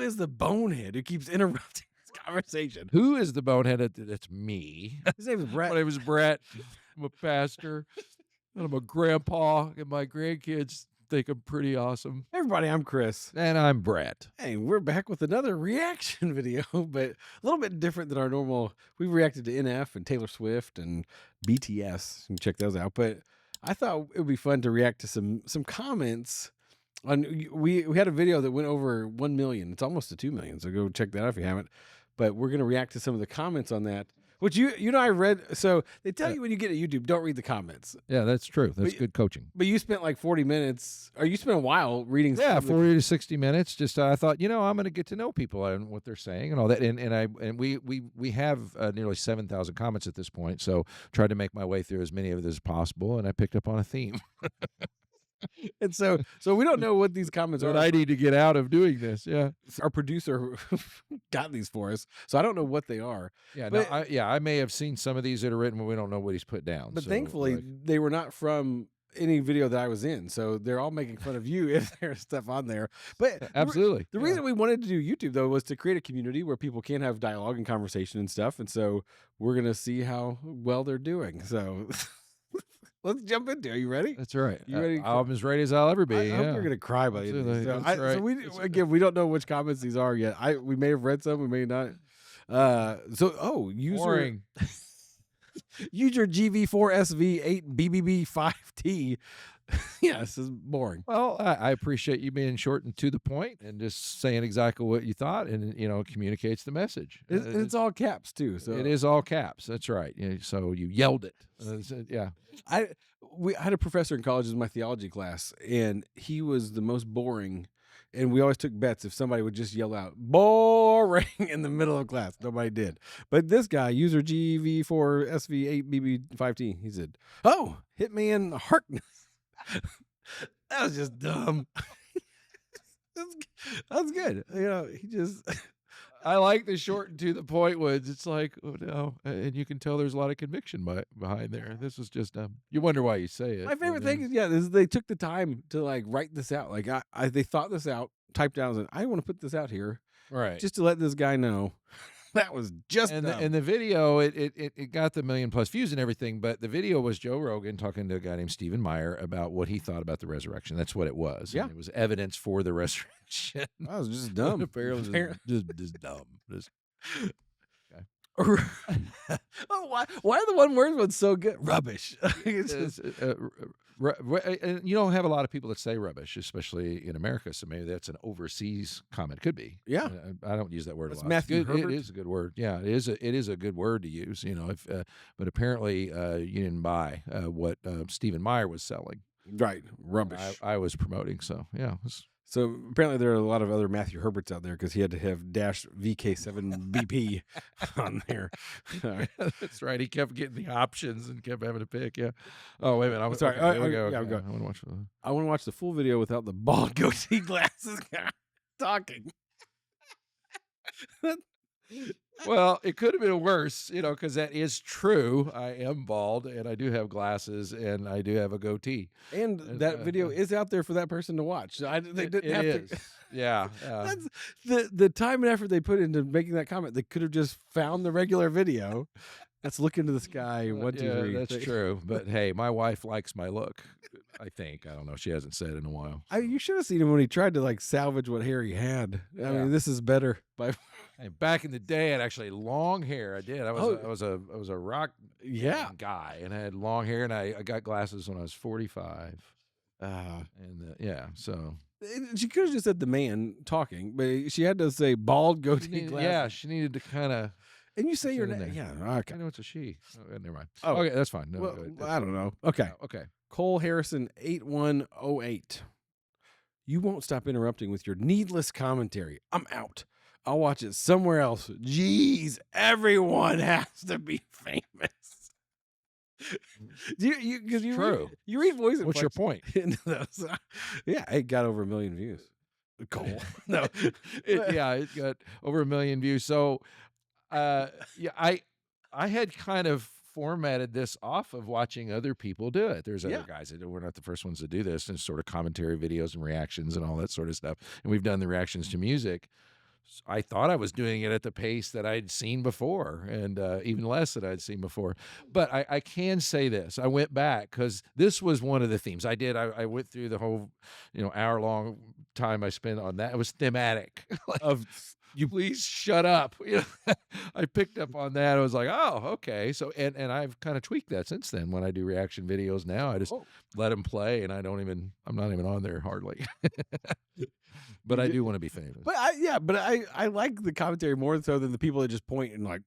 is the bonehead who keeps interrupting this conversation? Who is the bonehead? It's me. His name is Bret. My name is Bret. I'm a pastor, and I'm a grandpa, and my grandkids think I'm pretty awesome. Hey everybody, I'm Chris. And I'm Bret. Hey, we're back with another reaction video, but a little bit different than our normal. We reacted to NF and Taylor Swift and BTS. You can check those out. But I thought it would be fun to react to some comments. We had a video that went over 1 million. It's almost to 2 million. So go check that out if you haven't. But we're going to react to some of the comments on that. Which I read. So they tell you when you get to YouTube, don't read the comments. Yeah, that's true. That's good coaching. But you spent like 40 minutes, or you spent a while reading. Yeah, 40 to 60 minutes. Just I thought, I'm going to get to know people and what they're saying and all that. And we have nearly 7,000 comments at this point. So tried to make my way through as many of it as possible, and I picked up on a theme. And so we don't know what these comments are. But I need to get out of doing this. Yeah, our producer got these for us, so I don't know what they are. Yeah, but, I may have seen some of these that are written, but we don't know what he's put down. But thankfully, they were not from any video that I was in, so they're all making fun of you if there's stuff on there. But absolutely, the reason we wanted to do YouTube though was to create a community where people can have dialogue and conversation and stuff, and so we're gonna see how well they're doing. So. Let's jump into it. Are you ready? That's right. You ready? I'm as ready as I'll ever be. I hope you're gonna cry by the end of this. So we don't know which comments these are yet. We may have read some, we may not. Boring. Use your GV4SV8BBB5T. Yeah, this is boring. Well, I appreciate you being short and to the point and just saying exactly what you thought, and communicates the message. It's all caps too. So it is all caps. That's right. So you yelled it. Yeah. I had a professor in college in my theology class, and he was the most boring. And we always took bets if somebody would just yell out "boring" in the middle of class. Nobody did. But this guy, user GV4SV8BB5T, he said, "Oh, hit me in the heart." That was just dumb. That's good. He just. I like the short and to the point ones. It's like, oh no, and you can tell there's a lot of conviction behind there. This is just you wonder why you say it. My favorite thing is they took the time to like write this out. Like they thought this out, typed down, and I want to put this out here, right? Just to let this guy know. That was just and the video it got the 1 million+ views and everything, but the video was Joe Rogan talking to a guy named Stephen Meyer about what he thought about the resurrection. That's what it was. Yeah, and it was evidence for the resurrection. That was just dumb. Apparently, just dumb. Oh, why are the one word ones so good? Rubbish. And you don't have a lot of people that say rubbish, especially in America. So maybe that's an overseas comment. Could be. Yeah, I don't use that word a lot. Matthew Herbert. It is a good word. Yeah, it is a good word to use. But apparently you didn't buy what Stephen Meyer was selling. Right, rubbish. I was promoting. So yeah. So apparently there are a lot of other Matthew Herberts out there because he had to have -VK7BP on there. That's right. He kept getting the options and kept having to pick. Yeah. Oh wait a minute. I'm sorry. Okay, here we go. Yeah, okay. go. I want to watch the full video without the bald goatee glasses guy talking. Well, it could have been worse, because that is true. I am bald, and I do have glasses, and I do have a goatee. And that video is out there for that person to watch. They didn't have to. Yeah. That's the time and effort they put into making that comment. They could have just found the regular video. Let's look into the sky. 1, 2, 3. That's true. But hey, my wife likes my look. I think. I don't know. She hasn't said in a while. You should have seen him when he tried to salvage what hair he had. I mean, this is better. Back in the day, I had actually long hair. I did. I was a rock guy, and I had long hair, and I got glasses when I was 45. So. She could have just said the man talking, but she had to say bald goatee glasses. Yeah, she needed to kind of. And you say your name. Yeah, okay. I know it's a she. Oh, never mind. Oh, okay, that's fine. No, well, I don't know. Okay. Okay. Cole Harrison 8108. You won't stop interrupting with your needless commentary. I'm out. I'll watch it somewhere else. Jeez, everyone has to be famous. True. You read voice. What's your point? Yeah, it got over 1 million views. Cole. No. It got over 1 million views. So, I had kind of formatted this off of watching other people do it. There's other guys that we're not the first ones to do this, and sort of commentary videos and reactions and all that sort of stuff. And we've done the reactions to music. I thought I was doing it at the pace that I'd seen before, and even less that I'd seen before. But I can say this: I went back because this was one of the themes I did. I went through the whole, hour long time I spent on that. It was thematic. Like, Of you please shut up. I picked up on that. I was like, oh, okay. So and I've kind of tweaked that since then. When I do reaction videos now, I just oh, let them play, and I'm not even on there hardly. But you I did, do want to be famous. but I like the commentary more so than the people that just point and like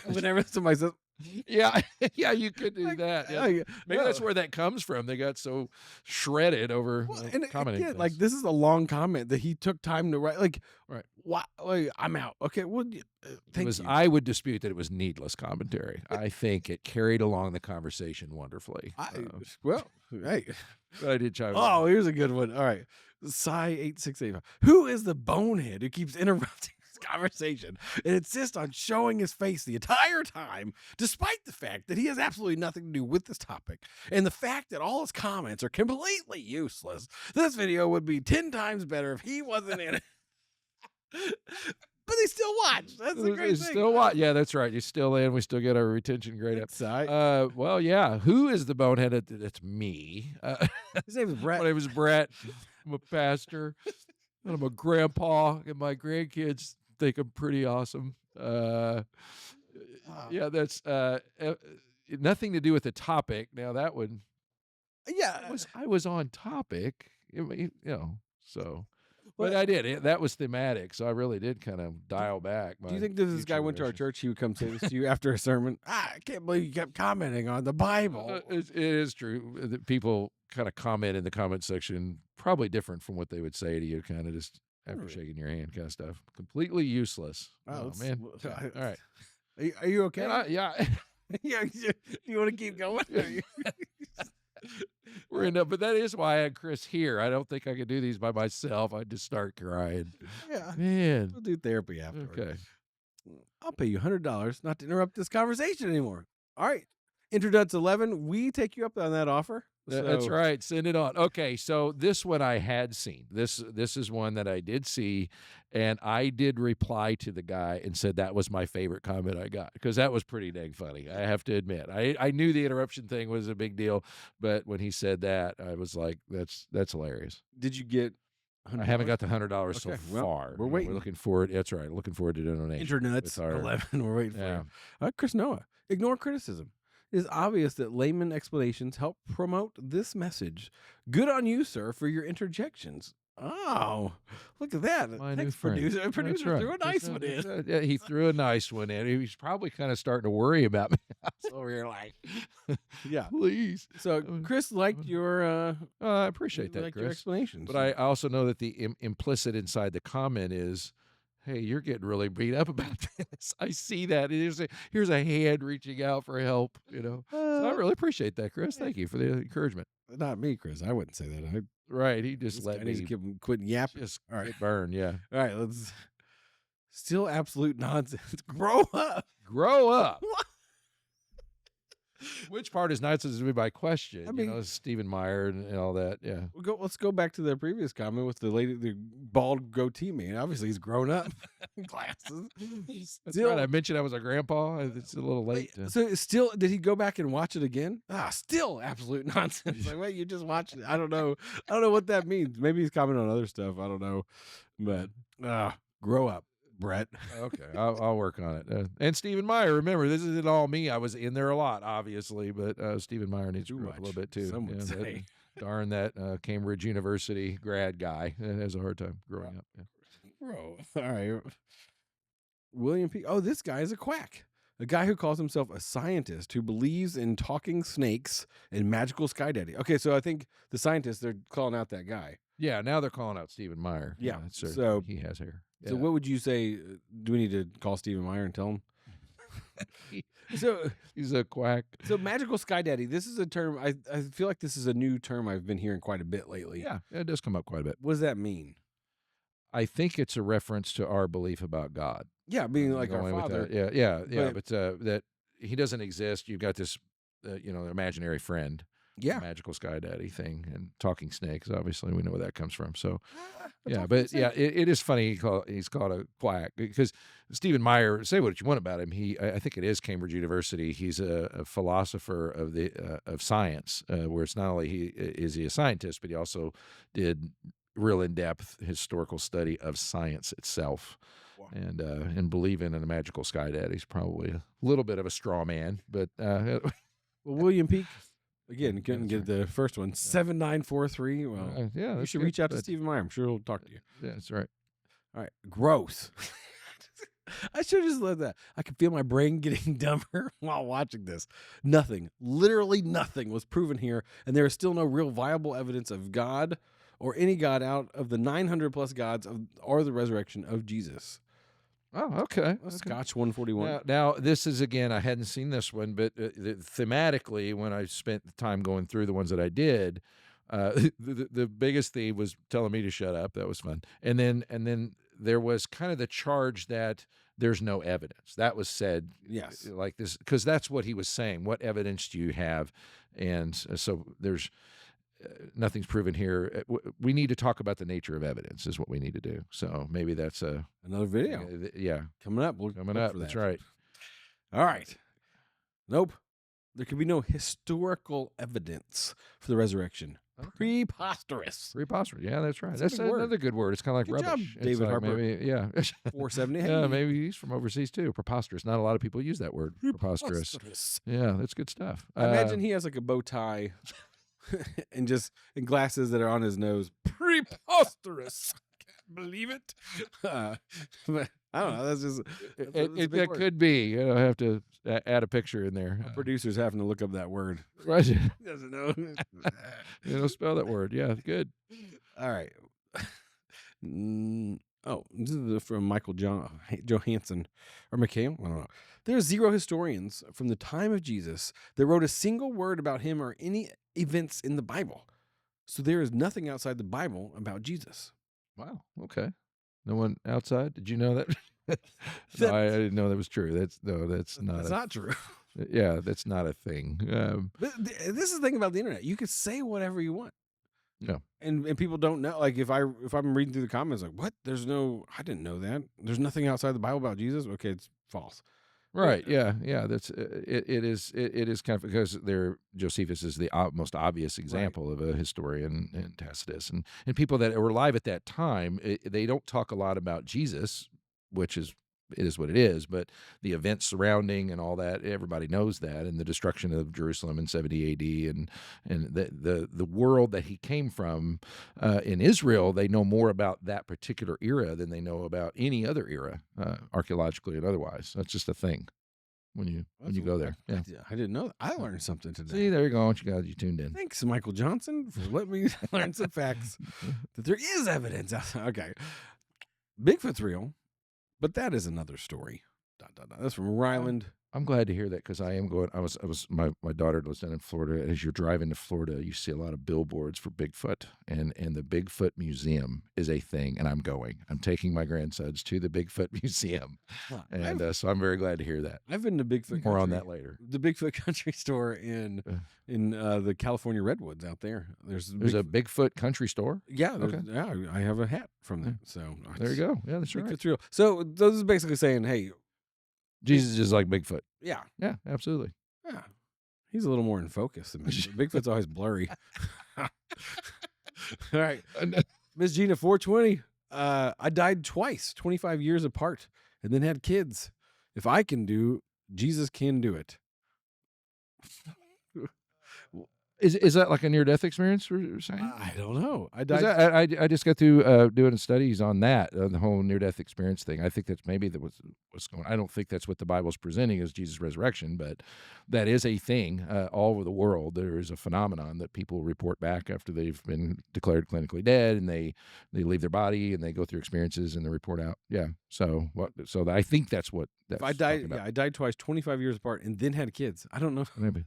whenever somebody says Yeah, yeah, you could do like, that. Yeah, maybe no. that's where that comes from. They got so shredded over Well, and commenting again, like things. this is a long comment that he took time to write. Like, Right. why? Like, I'm out. Okay, well, thank you. I would dispute that it was needless commentary. I think it carried along the conversation wonderfully. Well, hey, But I did try. oh, here's a good one. All right, Psy 8685. Who is the bonehead who keeps interrupting this conversation and insists on showing his face the entire time, despite the fact that he has absolutely nothing to do with this topic, and the fact that all his comments are completely useless? This video would be 10 times better if he wasn't in it. But they still watch. That's the great thing. Still what? Yeah, that's right. You're still in. We still get our retention grade up. Psy. Well, yeah. Who is the bonehead? It's me. His name is Brett. My name is Brett. I'm a pastor. And I'm a grandpa, and my grandkids think I'm pretty awesome. Yeah, that's nothing to do with the topic. Now that would Yeah. I was on topic, so. But Well, I did. That was thematic, so I really did kind of dial back. do you think if this guy went to our church, he would come say this to you after a sermon? I can't believe you kept commenting on the Bible. It is true that people kind of comment in the comment section, probably different from what they would say to you, kind of just after Really? shaking your hand, kind of stuff. Completely useless. Wow, Oh man. All right. Are you okay? And yeah. Yeah. Do you want to keep going? We're in but that is why I had Chris here. I don't think I could do these by myself. I'd just start crying. Yeah. Man. We'll do therapy afterwards. Okay. I'll pay you $100 not to interrupt this conversation anymore. All right. Introducts 11. We take you up on that offer. That's So- right. Send it on. Okay, so this one I had seen. This is one that I did see, and I did reply to the guy and said that was my favorite comment I got because that was pretty dang funny. I have to admit. I knew the interruption thing was a big deal, but when he said that, I was like, that's hilarious. Did you get I haven't got the $100 so Okay, well, far. we're waiting. We're looking forward. That's right. Looking forward to donation. Internuts with our- 11. We're waiting for Yeah. you. Chris Noah. Ignore criticism. It is obvious that layman explanations help promote this message. Good on you, sir, for your interjections. Oh, look at that. My new Thanks, friend. producer. Producer That's right. threw a nice one in. Yeah, he threw a nice one in. He was probably kind of starting to worry about me. I was over here like, Yeah. please. So Chris liked your I appreciate that, liked your Chris. explanations. But I also know that the implicit inside the comment is, hey, you're getting really beat up about this. I see that. Here's a hand reaching out for help, So I really appreciate that, Chris. Thank you for the encouragement. Not me, Chris. I wouldn't say that. Right. He just Just let me keep him quit yapping. just All right. get burned. Yeah. All right, let's still absolute nonsense. Grow up. Grow up. What? Which part is nonsense to me by question? I mean- Stephen Meyer and all that. Yeah. Let's go back to the previous comment with the bald goatee man. Obviously, he's grown up. Glasses. That's right. I mentioned I was a grandpa. It's a little late. So still, did he go back and watch it again? Still absolute nonsense. Like, wait, you just watched it. I don't know. I don't know what that means. Maybe he's commenting on other stuff. I don't know. But grow up, Brett. Okay, I'll work on it. And Stephen Meyer, remember, this isn't all me. I was in there a lot, obviously, but Stephen Meyer needs to grow up a little bit too. Some would Yeah, say. darn that Cambridge University grad guy has a hard time growing up. Yeah. Bro. All right. William P. Oh, this guy is a quack. A guy who calls himself a scientist who believes in talking snakes and magical sky daddy. Okay, so I think the scientists, they're calling out that guy. Yeah, now they're calling out Stephen Meyer. Yeah, that's so- he has hair. So what would you say? Do we need to call Stephen Meyer and tell him? So He's a quack. So magical sky daddy, this is a term, I feel like this is a new term I've been hearing quite a bit lately. Yeah, it does come up quite a bit. What does that mean? I think it's a reference to our belief about God. Yeah, being like our Going with father. that. Yeah, But- but that he doesn't exist. You've got this, imaginary friend. the Yeah. magical sky daddy thing, and talking snakes. Obviously, we know where that comes from. So, A yeah, talking but yeah, snake. it is funny. He's called a quack because Stephen Meyer. Say what you want about him. I think it is Cambridge University. He's a philosopher of the of science, where it's not only is he a scientist, but he also did real in depth historical study of science itself. Wow. And believing in a magical sky daddy's probably a little bit of a straw man, but Well, William Peak, again, yeah, couldn't that's get right. the first one. 7943. Well, Yeah, you that's should good. reach out to But Stephen Meyer. I'm sure he'll talk to you. yeah, that's right. All right. Gross. I should have just let that. I could feel my brain getting dumber while watching this. Nothing, literally nothing was proven here, and there is still no real viable evidence of God or any God out of the 900 plus gods or the resurrection of Jesus. Oh, okay. Scotch 141. Now this is again. I hadn't seen this one, but thematically, when I spent the time going through the ones that I did, the biggest theme was telling me to shut up. That was fun, and then there was kind of the charge that there's no evidence. That was said, Yes. like this, because that's what he was saying. What evidence do you have? And so there's nothing's proven here. We need to talk about the nature of evidence is what we need to do. So maybe that's Another video yeah, coming up. coming Look up. for That's that. right. All right. Nope. There could be no historical evidence for the resurrection. Okay. Preposterous. Preposterous. Yeah, that's right. That's a That's big word. another good word. It's kind of like Good job, rubbish. It's David like Harper. Maybe, yeah. 470. Yeah, Hey. maybe he's from overseas too. Preposterous. Not a lot of people use that word. Preposterous. Yeah, that's good stuff. I imagine he has like a bow tie and glasses that are on his nose. Preposterous. Can't believe it. But I don't know. That's just that's a big It word. could be. I have to add a picture in there. Our producer's having to look up that word. Right. He doesn't know. Spell that word. Yeah, good. All right. This is from Michael Johansson or Mikhail. I don't know. There are zero historians from the time of Jesus that wrote a single word about him or any events in the Bible. So there is nothing outside the Bible about Jesus. Wow. Okay. No one outside. Did you know that? No, I didn't know that was true. That's not. That's not true. Yeah, that's not a thing. This is the thing about the internet. You can say whatever you want. Yeah. And people don't know. Like if I'm reading through the comments, like, what? I didn't know that. There's nothing outside the Bible about Jesus. Okay, it's false. Right. Yeah. Yeah. That's it is kind of because Josephus is the most obvious example of a historian, and Tacitus and people that were alive at that time. They don't talk a lot about Jesus, which is it is what it is. But the events surrounding and all that, everybody knows that, and the destruction of Jerusalem in 70 A.D. and the world that he came from in Israel, they know more about that particular era than they know about any other era, archaeologically and otherwise. That's just a thing when you go there. Yeah. I didn't know that. I learned something today. See, there you go. You tuned in. Thanks, Michael Johnson, for letting me learn some facts that there is evidence. Okay. Bigfoot's real, but that is another story. That's from Ryland. I'm glad to hear that because I am going. My daughter lives down in Florida. As you're driving to Florida, you see a lot of billboards for Bigfoot, and the Bigfoot Museum is a thing. And I'm going. I'm taking my grandsons to the Bigfoot Museum, and so I'm very glad to hear that. I've been to Bigfoot. More Country, on that later. The Bigfoot Country Store in the California Redwoods out there. There's a Bigfoot country store. Yeah. Okay. Yeah. I have a hat from that. So there you go. Yeah, that's right. Bigfoot's real. So this is basically saying, hey, Jesus is like Bigfoot. Yeah. Yeah, absolutely. Yeah. He's a little more in focus than Bigfoot. Bigfoot's always blurry. All right. Miss Gina 420. I died twice, 25 years apart, and then had kids. If I can do, Jesus can do it. Is that like a near-death experience we're saying? I don't know. I 'Cause died. I just got through doing studies on that, the whole near-death experience thing. I think that's maybe what's going on. I don't think that's what the Bible's presenting as Jesus' resurrection, but that is a thing all over the world. There is a phenomenon that people report back after they've been declared clinically dead, and they leave their body, and they go through experiences, and they report out. Yeah. So I think that's what that's If I died, talking about. I died twice, 25 years apart, and then had kids. I don't know. Maybe.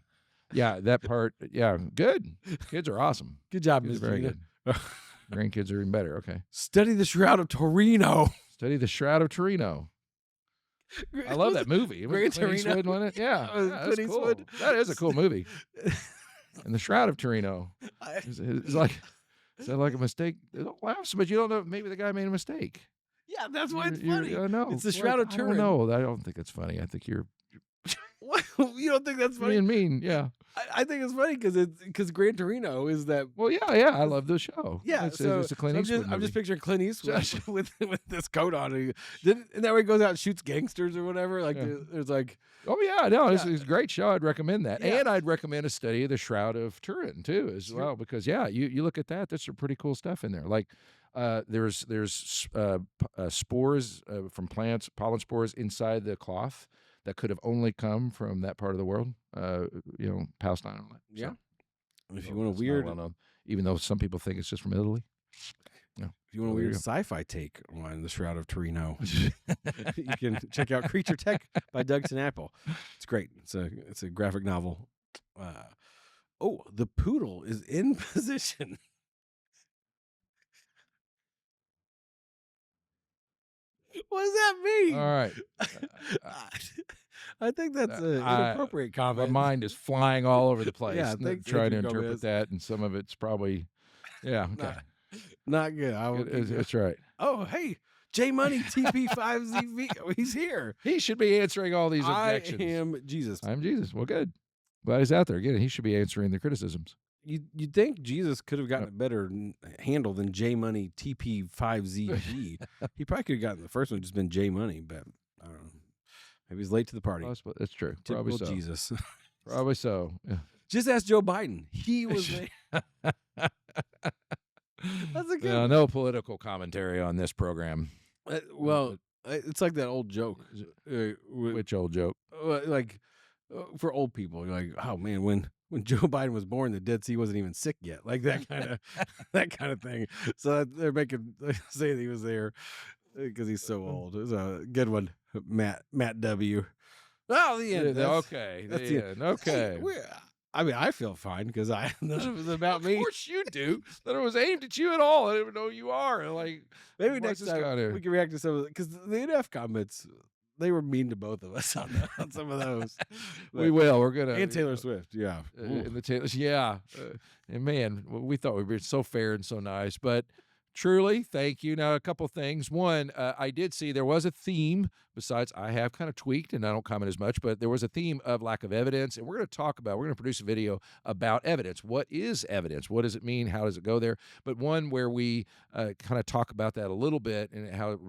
Yeah, that part. Yeah, good. Kids are awesome. Good job, Kids Miss are very Gina. good. Grandkids are even better. Okay. Study the Shroud of Torino. Study the Shroud of Torino. I love that movie. It was Gran Clint Torino. Eastwood, wasn't it? Yeah, It was that's Clint cool. Eastwood. That is a cool movie. and the Shroud of Torino I, is like is that like a mistake? Don't laugh so much. You don't know. Maybe the guy made a mistake. yeah, that's why it's funny. I know. It's the What? Shroud of I don't Turin. know. I don't think it's funny. I think you're What? You don't think that's funny? being mean. Yeah. I think it's funny because Gran Torino is that. Well, yeah, yeah. I love the show. Yeah, It's a Clint Eastwood I'm just movie. picturing Clint Eastwood So- with this coat on. And that way he goes out and shoots gangsters or whatever. Like Yeah. there's like Oh yeah, no, yeah, it's a great show. I'd recommend that, yeah, and I'd recommend a study of the Shroud of Turin too, as sure. well, because yeah, you look at that. There's some pretty cool stuff in there. Like spores from plants, pollen spores inside the cloth that could have only come from that part of the world. Palestine and all that. Yeah. If you So want a it's not weird, well known, even though some people think it's just from Italy. Yeah. if you want a Well, there weird you sci-fi take on the Shroud of Torino, you can check out Creature Tech by Doug Apple. It's great. It's a graphic novel. Oh, the poodle is in position. What does that All mean? right. I think that's an I inappropriate My comment. mind is flying all over the place. Yeah, thanks, trying to Andrew interpret Gomez. that, and some of it's probably, yeah, okay. Not good. That's right. Oh, hey, J Money TP5ZV. Oh, he's here. He should be answering all these I objections. am Jesus. I'm Jesus. Well, good. Glad he's out there. Again, he should be answering the criticisms. You'd think Jesus could have gotten a better handle than J Money TP5ZG. He probably could have gotten the first one, just been J Money, but I don't know. Maybe he's late to the party. That's true. Typical Probably so. Jesus. Probably so. Yeah. Just ask Joe Biden. He was there. That's a good one. No political commentary on this program. It's like that old joke. Which old joke? Like for old people, you're like, oh man, when Joe Biden was born, the Dead Sea wasn't even sick yet, like that kind of thing. So they're say that he was there because he's so old. It was a good one, Matt W. Oh, the end. Okay. That's The end. Okay. Hey, I mean, I feel fine because none of it was about me. Of course you do. That it was aimed at you at all. I don't even know who you are. Like, Maybe what's next this time guy do? we can react to some of because the NF comments, they were mean to both of us on some of those. We will. We're gonna And Taylor Swift, yeah. and the Taylors, yeah. And man, we thought we were so fair and so nice, but truly, thank you. Now, a couple things. One, I did see there was a theme. Besides, I have kind of tweaked, and I don't comment as much, but there was a theme of lack of evidence, and we're going to produce a video about evidence. What is evidence? What does it mean? How does it go there? But one where we kind of talk about that a little bit and how it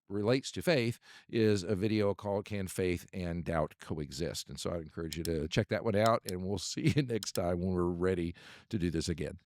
relates to faith is a video called "Can Faith and Doubt Coexist?" And so I'd encourage you to check that one out, and we'll see you next time when we're ready to do this again.